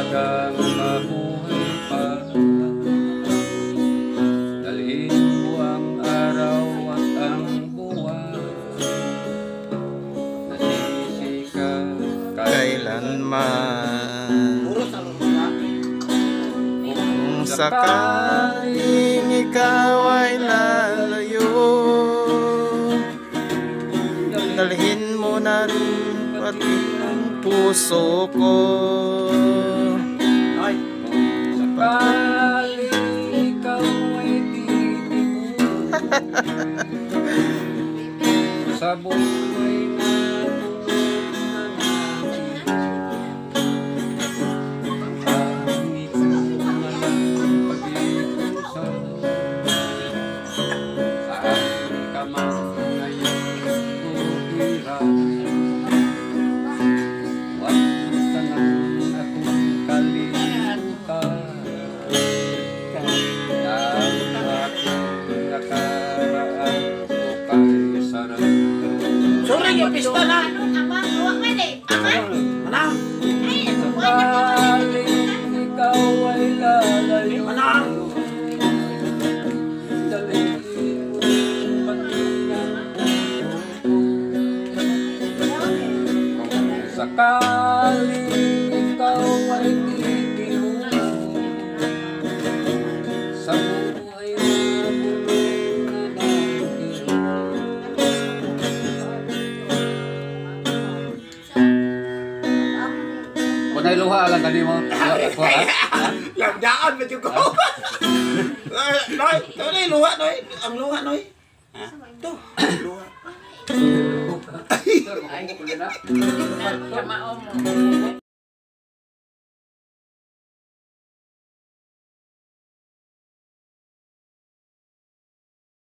hanggang mabuhay pa. Dalhin mo ang araw at ang buwan, nasisikat kailanman. Kung sakaling ikaw ay lalayo, dalhin mo na rin pati ang puso ko. Sakaling ikaw ay titibo sa buhay na Sorry, yung pista na. Manang. Sakaling ikaw ay lalayo, Manang. dalhin mo pati ang kung sakaling ikaw ay titibo sa buhay na bulong na nakikita. Kunay luha lang kani mo. Lagdaan ba yung ko? Noy, noy, luha, noy. Ang luha, noy. Ito, luha. Ay,